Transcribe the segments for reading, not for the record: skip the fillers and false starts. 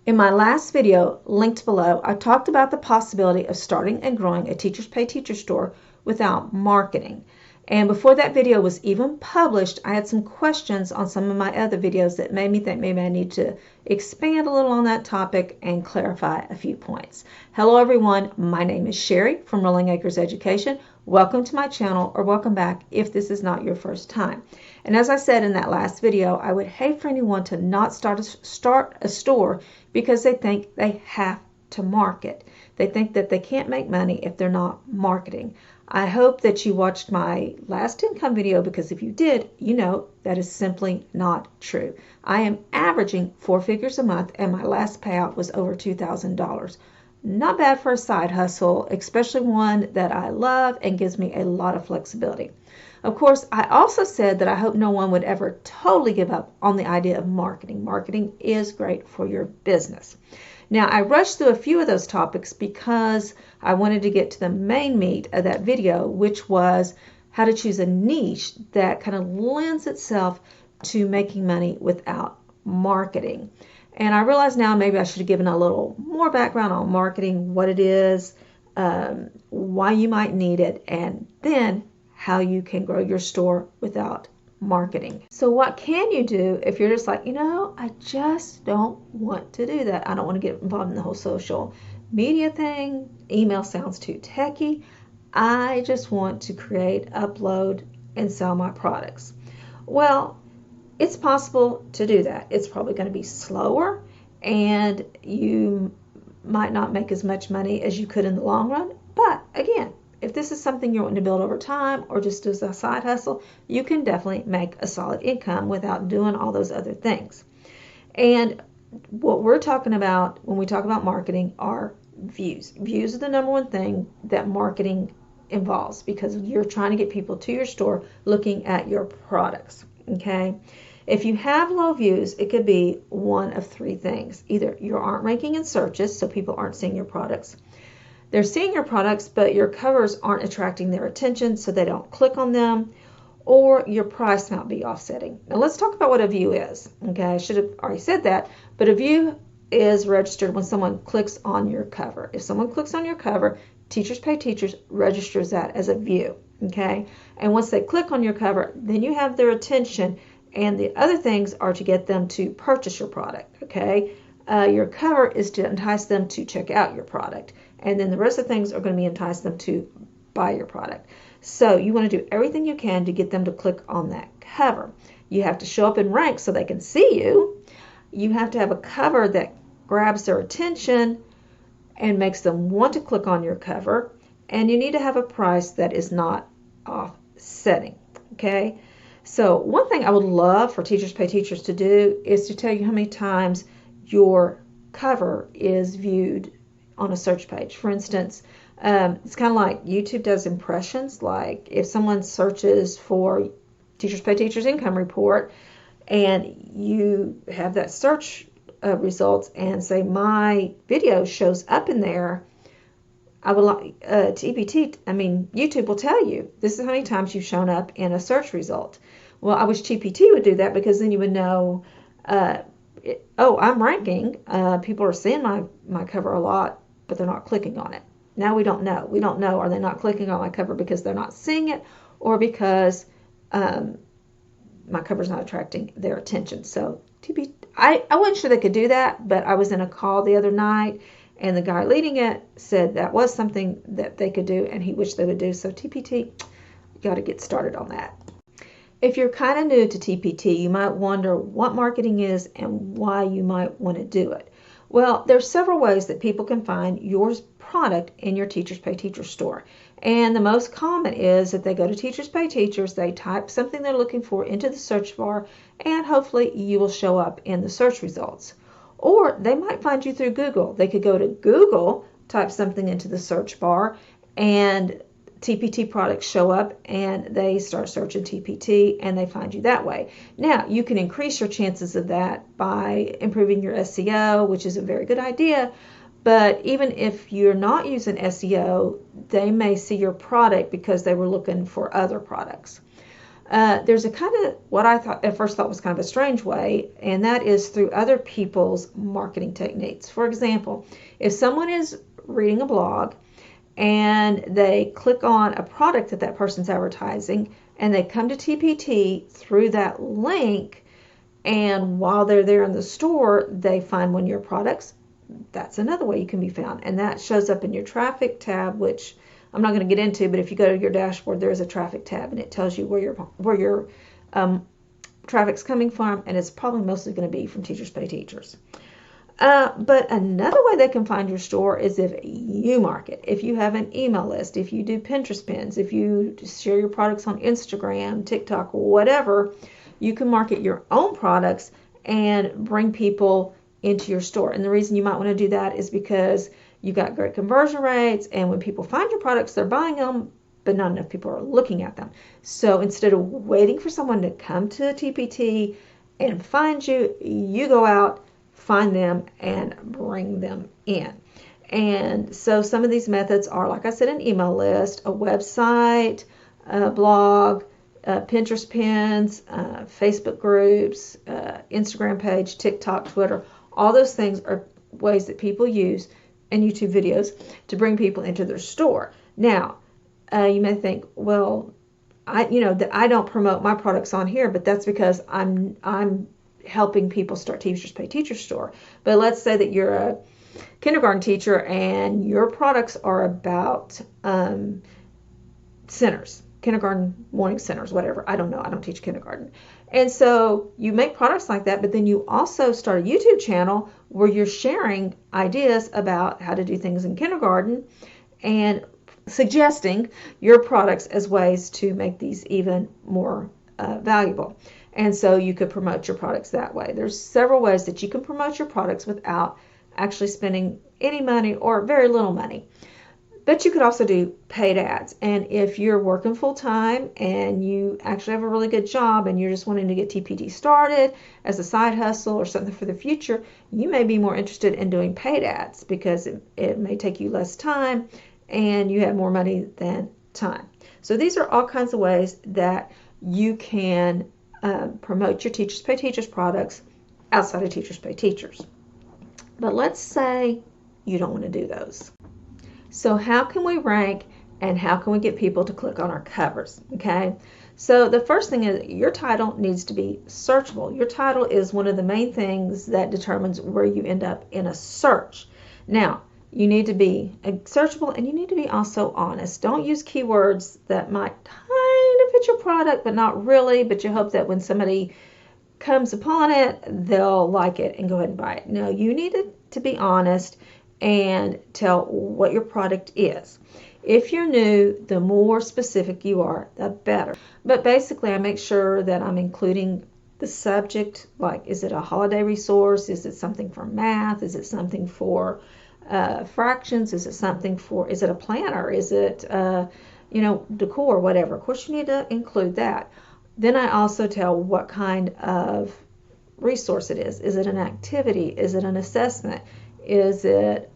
In my last video, linked below, I talked about the possibility of starting and growing a Teachers Pay Teacher store without marketing. And before that video was even published, I had some questions on some of my other videos that made me think maybe I need to expand a little on that topic and clarify a few points. Hello everyone, my name is Sherry from Rolling Acres Education. Welcome to my channel, or welcome back if this is not your first time. And as I said in that last video, I would hate for anyone to not start a store because they think they have to market. They think that they can't make money if they're not marketing. I hope that you watched my last income video, because if you did, you know that is simply not true. I am averaging 4 figures a month, and my last payout was over $2,000. Not bad for a side hustle, especially one that I love and gives me a lot of flexibility. Of course, I also said that I hope no one would ever totally give up on the idea of marketing. Marketing is great for your business. Now, I rushed through a few of those topics because I wanted to get to the main meat of that video, which was how to choose a niche that kind of lends itself to making money without marketing. And I realize now maybe I should have given a little more background on marketing, what it is, why you might need it, and then how you can grow your store without marketing. So what can you do if you're just like, I just don't want to do that. I don't want to get involved in the whole social media thing. Email sounds too techy. I just want to create, upload, and sell my products. Well, it's possible to do that. It's probably going to be slower, and you might not make as much money as you could in the long run. But again, if this is something you're wanting to build over time or just as a side hustle, you can definitely make a solid income without doing all those other things. And what we're talking about when we talk about marketing are views. Views are the number one thing that marketing involves, because you're trying to get people to your store looking at your products. Okay? If you have low views, it could be one of three things. Either you aren't ranking in searches, so people aren't seeing your products. They're seeing your products, but your covers aren't attracting their attention, so they don't click on them, or your price might be offsetting. Now let's talk about what a view is. Okay, I should have already said that, but a view is registered when someone clicks on your cover. If someone clicks on your cover, Teachers Pay Teachers registers that as a view. Okay, and once they click on your cover, then you have their attention, and the other things are to get them to purchase your product. Okay, your cover is to entice them to check out your product. And then the rest of the things are going to be entice them to buy your product. So you want to do everything you can to get them to click on that cover. You have to show up in rank so they can see you. You have to have a cover that grabs their attention and makes them want to click on your cover. And you need to have a price that is not offsetting. Okay? So one thing I would love for Teachers Pay Teachers to do is to tell you how many times your cover is viewed on a search page. For instance, it's kind of like YouTube does impressions. Like if someone searches for Teachers Pay Teachers income report, and you have that search results, and say my video shows up in there, I would like TPT. YouTube will tell you this is how many times you've shown up in a search result. Well, I wish TPT would do that, because then you would know. I'm ranking. People are seeing my cover a lot, but they're not clicking on it. Now we don't know. We don't know, are they not clicking on my cover because they're not seeing it, or because my cover's not attracting their attention. So I wasn't sure they could do that, but I was in a call the other night, and the guy leading it said that was something that they could do, and he wished they would do. So TPT, you got to get started on that. If you're kind of new to TPT, you might wonder what marketing is and why you might want to do it. Well, there's several ways that people can find your product in your Teachers Pay Teachers store. And the most common is that they go to Teachers Pay Teachers, they type something they're looking for into the search bar, and hopefully you will show up in the search results. Or they might find you through Google. They could go to Google, type something into the search bar, and TPT products show up, and they start searching TPT, and they find you that way. Now, you can increase your chances of that by improving your SEO, which is a very good idea. But even if you're not using SEO, they may see your product because they were looking for other products. There's a kind of what I thought at first thought was kind of a strange way, and that is through other people's marketing techniques. For example, if someone is reading a blog and they click on a product that that person's advertising and they come to TPT through that link, and while they're there in the store they find one of your products, that's another way you can be found, and that shows up in your traffic tab, which I'm not going to get into, but if you go to your dashboard, there is a traffic tab, and it tells you where your traffic's coming from, and it's probably mostly going to be from Teachers Pay Teachers. But another way they can find your store is if you market. If you have an email list, if you do Pinterest pins, if you share your products on Instagram, TikTok, whatever, you can market your own products and bring people into your store. And the reason you might want to do that is because you got great conversion rates, and when people find your products, they're buying them, but not enough people are looking at them. So instead of waiting for someone to come to TPT and find you, you go out, find them, and bring them in. And so some of these methods are, like I said, an email list, a website, a blog, Pinterest pins, Facebook groups, Instagram page, TikTok, Twitter. All those things are ways that people use, and YouTube videos, to bring people into their store. Now, you may think, well, I don't promote my products on here, but that's because I'm helping people start Teachers Pay Teacher store. But let's say that you're a kindergarten teacher and your products are about centers, kindergarten morning centers, whatever. I don't know. I don't teach kindergarten. And so you make products like that, but then you also start a YouTube channel where you're sharing ideas about how to do things in kindergarten and suggesting your products as ways to make these even more valuable. And so you could promote your products that way. There's several ways that you can promote your products without actually spending any money or very little money. But you could also do paid ads. And if you're working full time and you actually have a really good job and you're just wanting to get TPT started as a side hustle or something for the future, you may be more interested in doing paid ads because it may take you less time and you have more money than time. So these are all kinds of ways that you can promote your Teachers Pay Teachers products outside of Teachers Pay Teachers. But let's say you don't want to do those. So how can we rank and how can we get people to click on our covers? Okay, so the first thing is your title needs to be searchable. Your title is one of the main things that determines where you end up in a search. Now, you need to be searchable and you need to be also honest. Don't use keywords that might kind of fit your product, but not really, but you hope that when somebody comes upon it, they'll like it and go ahead and buy it. No, you need to be honest and tell what your product is. If you're new, the more specific you are, the better. But basically, I make sure that I'm including the subject, like is it a holiday resource? Is it something for math? Is it something for fractions? Is it a planner? Is it, decor, whatever. Of course, you need to include that. Then I also tell what kind of resource it is. Is it an activity? Is it an assessment? Is it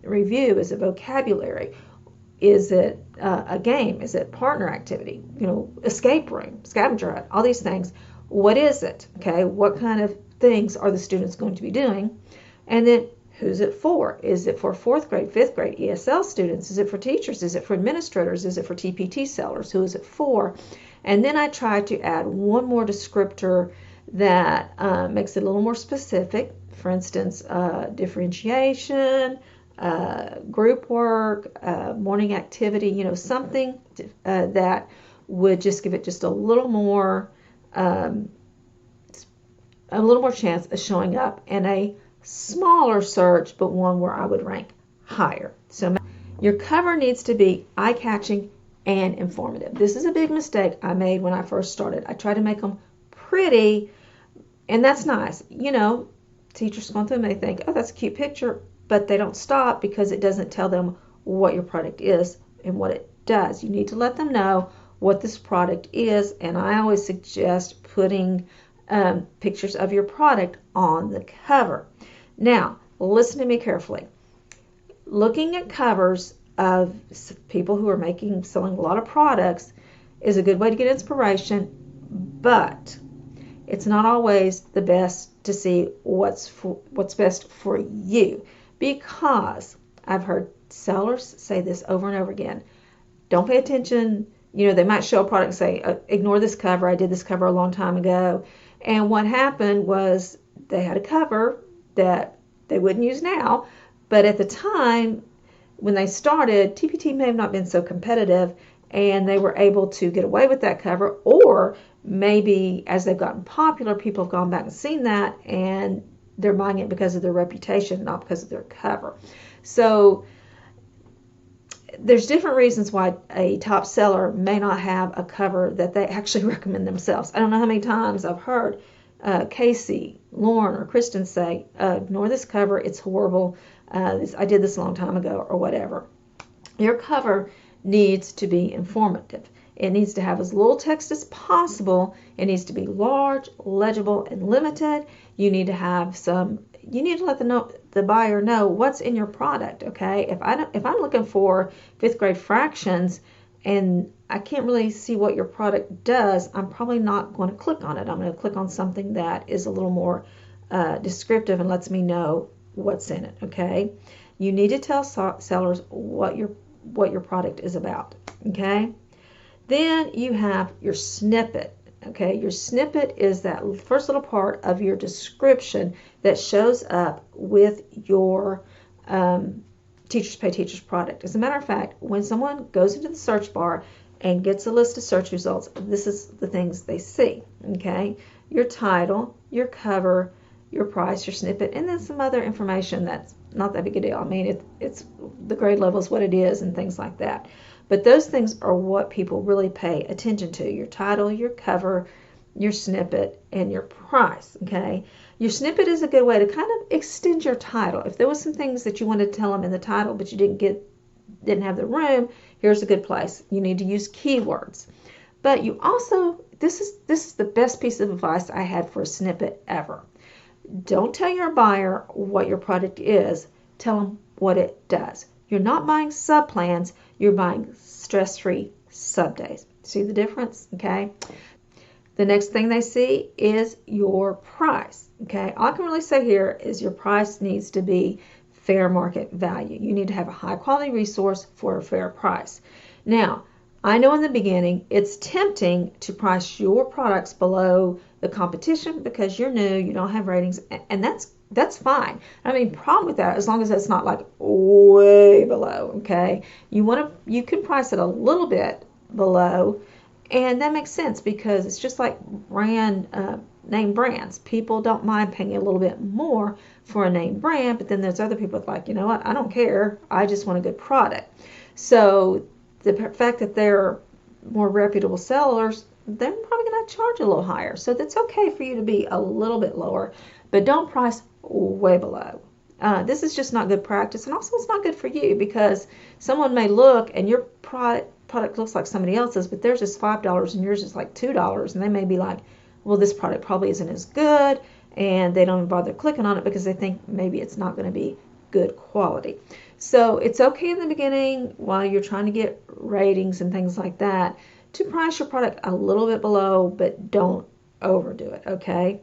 review? Is it vocabulary? Is it a game? Is it partner activity? Escape room, scavenger hunt, all these things. What is it? Okay, what kind of things are the students going to be doing? And then who's it for? Is it for 4th grade, 5th grade, ESL students? Is it for teachers? Is it for administrators? Is it for TPT sellers? Who is it for? And then I try to add one more descriptor that makes it a little more specific. For instance, differentiation, group work, morning activity, something that would just give it just a little more chance of showing up in a smaller search, but one where I would rank higher. So your cover needs to be eye-catching and informative. This is a big mistake I made when I first started. I tried to make them pretty, and that's nice. Teachers going through them, they think, oh, that's a cute picture, but they don't stop because it doesn't tell them what your product is and what it does. You need to let them know what this product is, and I always suggest putting pictures of your product on the cover. Now, listen to me carefully. Looking at covers of people who are selling a lot of products is a good way to get inspiration but it's not always the best to see what's best for you, because I've heard sellers say this over and over again. Don't pay attention. They might show a product and say, ignore this cover. I did this cover a long time ago. And what happened was they had a cover that they wouldn't use now, but at the time when they started, TPT may have not been so competitive, and they were able to get away with that cover, or maybe as they've gotten popular, people have gone back and seen that, and they're buying it because of their reputation, not because of their cover. So there's different reasons why a top seller may not have a cover that they actually recommend themselves. I don't know how many times I've heard Casey, Lauren, or Kristen say, ignore this cover, it's horrible, I did this a long time ago, or whatever. Your cover needs to be informative. It needs to have as little text as possible. It needs to be large, legible, and limited. You need to let the buyer know what's in your product, okay? If I'm looking for 5th grade fractions and I can't really see what your product does, I'm probably not going to click on it. I'm going to click on something that is a little more descriptive and lets me know what's in it, okay? You need to tell sellers what your product is about, okay? Then you have your snippet, okay? Your snippet is that first little part of your description that shows up with your Teachers Pay Teachers product. As a matter of fact, when someone goes into the search bar and gets a list of search results, this is the things they see, okay? Your title, your cover, your price, your snippet, and then some other information that's not that big a deal. I mean, it's the grade level is what it is and things like that. But those things are what people really pay attention to. Your title, your cover, your snippet, and your price, okay? Your snippet is a good way to kind of extend your title. If there was some things that you wanted to tell them in the title, but you didn't have the room, here's a good place. You need to use keywords. But you also, this is the best piece of advice I had for a snippet ever. Don't tell your buyer what your product is. Tell them what it does. You're not buying sub-plans. You're buying stress-free sub-days. See the difference? Okay. The next thing they see is your price. Okay. All I can really say here is your price needs to be fair market value. You need to have a high-quality resource for a fair price. Now, I know in the beginning it's tempting to price your products below the competition because you're new, you don't have ratings, and that's fine. I mean, problem with that, as long as it's not like way below, okay? You can price it a little bit below, and that makes sense because it's just like name brands. People don't mind paying a little bit more for a name brand, but then there's other people that like, you know what, I don't care, I just want a good product. So the fact that they're more reputable sellers, they're probably going to charge a little higher. So that's okay for you to be a little bit lower, but don't price way below. This is just not good practice, and also it's not good for you because someone may look and your product looks like somebody else's, but theirs is $5 and yours is like $2, and they may be like, well, this product probably isn't as good, and they don't even bother clicking on it because they think maybe it's not going to be good quality. So it's okay in the beginning while you're trying to get ratings and things like that to price your product a little bit below, but don't overdo it, okay?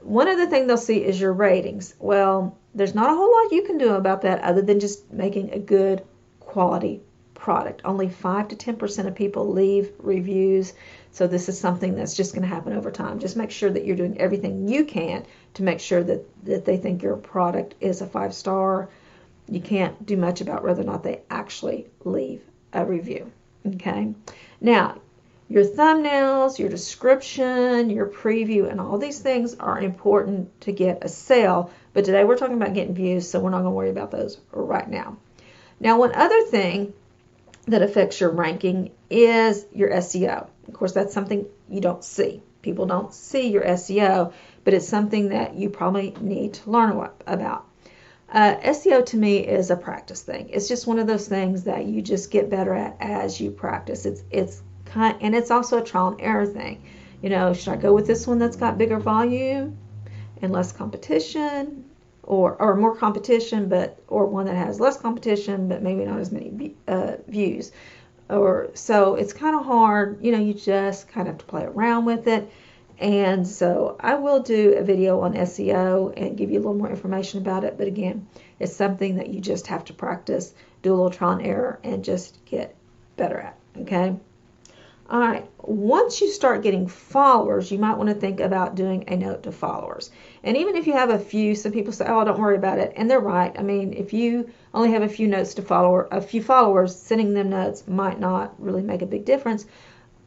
One other thing they'll see is your ratings. Well, there's not a whole lot you can do about that other than just making a good quality product. Only 5 to 10% of people leave reviews, so this is something that's just going to happen over time. Just make sure that you're doing everything you can to make sure that they think your product is a 5-star. You can't do much about whether or not they actually leave a review, okay? Now, your thumbnails, your description, your preview, and all these things are important to get a sale, but today we're talking about getting views, so we're not going to worry about those right now. Now, one other thing that affects your ranking is your SEO. Of course, that's something you don't see. People don't see your SEO, but it's something that you probably need to learn about. SEO to me is a practice thing. It's just one of those things that you just get better at as you practice. And it's also a trial and error thing. You know, should I go with this one that's got bigger volume and less competition, or more competition, or one that has less competition but maybe not as many views? or so it's kind of hard. You just kind of have to play around with it. And so I will do a video on SEO and give you a little more information about it. But again, it's something that you just have to practice, do a little trial and error, and just get better at. Okay. All right. Once you start getting followers, you might want to think about doing a note to followers. And even if you have a few, some people say, "Oh, don't worry about it," and they're right. I mean, if you only have a few notes to a few followers, sending them notes might not really make a big difference.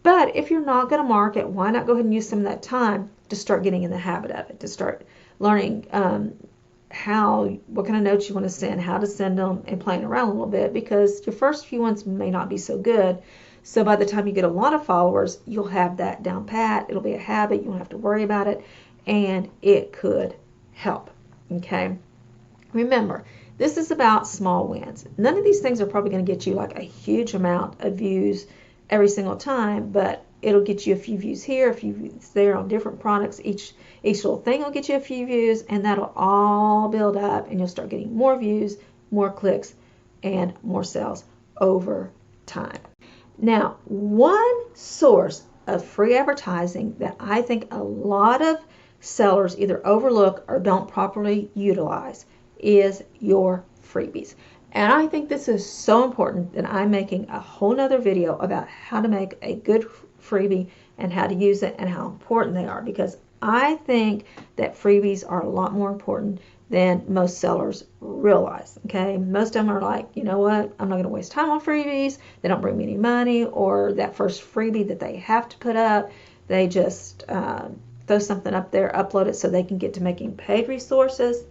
But if you're not going to market, why not go ahead and use some of that time to start getting in the habit of it, to start learning what kind of notes you want to send, how to send them, and playing around a little bit, because your first few ones may not be so good. So by the time you get a lot of followers, you'll have that down pat. It'll be a habit. You won't have to worry about it, and it could help. Okay. Remember, this is about small wins. None of these things are probably going to get you like a huge amount of views every single time, but it'll get you a few views here, a few views there on different products. Each little thing will get you a few views, and that'll all build up, and you'll start getting more views, more clicks, and more sales over time. Now, one source of free advertising that I think a lot of sellers either overlook or don't properly utilize is your freebies. And I think this is so important that I'm making a whole nother video about how to make a good freebie and how to use it and how important they are, because I think that freebies are a lot more important than most sellers realize. Okay, most of them are like, you know what, I'm not going to waste time on freebies. They don't bring me any money, or that first freebie that they have to put up, they just throw something up there, upload it so they can get to making paid resources.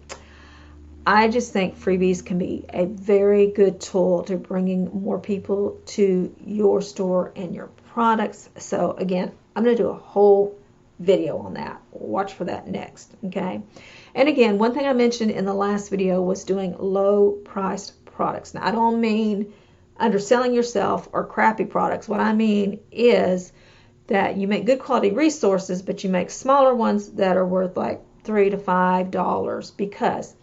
I just think freebies can be a very good tool to bringing more people to your store and your products. So again, I'm going to do a whole video on that. Watch for that next. Okay. And again, one thing I mentioned in the last video was doing low priced products. Now, I don't mean underselling yourself or crappy products. What I mean is that you make good quality resources, but you make smaller ones that are worth like $3 to $5, because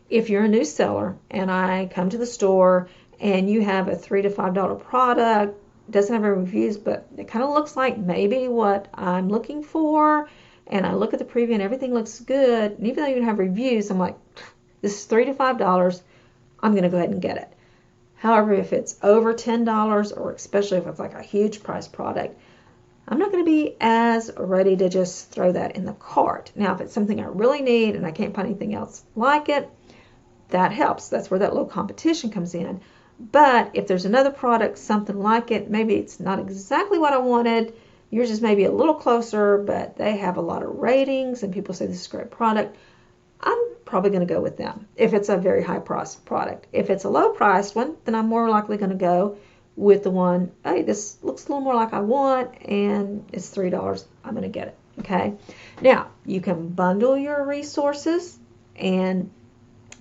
if you're a new seller and I come to the store and you have a $3 to $5 product, doesn't have any reviews, but it kind of looks like maybe what I'm looking for, and I look at the preview and everything looks good, and even though you don't have reviews, I'm like, this is $3 to $5, I'm going to go ahead and get it. However, if it's over $10, or especially if it's like a huge price product, I'm not going to be as ready to just throw that in the cart. Now, if it's something I really need and I can't find anything else like it, that helps. That's where that low competition comes in. But if there's another product, something like it, maybe it's not exactly what I wanted, yours is maybe a little closer, but they have a lot of ratings and people say this is a great product, I'm probably going to go with them if it's a very high priced product. If it's a low priced one, then I'm more likely going to go with the one, hey, this looks a little more like I want, and it's $3, I'm going to get it. Okay. Now, you can bundle your resources, and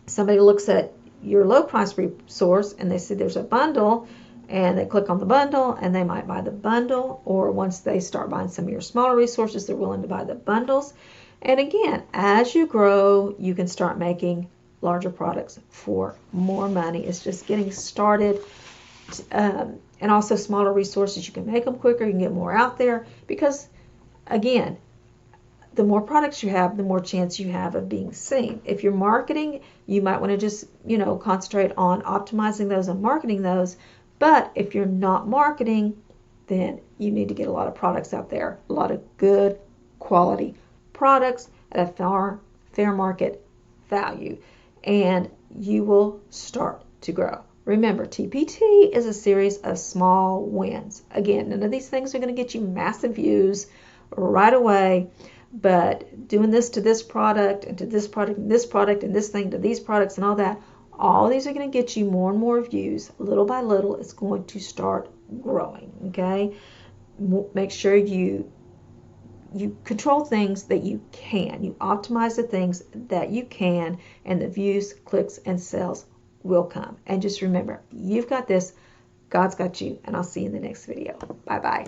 somebody looks at your low price resource and they see there's a bundle, and they click on the bundle and they might buy the bundle, or once they start buying some of your smaller resources, they're willing to buy the bundles. And again, as you grow, you can start making larger products for more money. It's just getting started. And also smaller resources, you can make them quicker, you can get more out there, because again, the more products you have, the more chance you have of being seen. If you're marketing, you might want to just, concentrate on optimizing those and marketing those. But if you're not marketing, then you need to get a lot of products out there, a lot of good quality products at a fair market value, and you will start to grow. Remember, TPT is a series of small wins. Again, none of these things are going to get you massive views right away. But doing this to this product and to this product and this product and this thing to these products and all these are going to get you more and more views. Little by little, it's going to start growing. Okay, make sure you control things that you can. You optimize the things that you can, and the views, clicks, and sales will come. And just remember, you've got this. God's got you, and I'll see you in the next video. Bye-bye.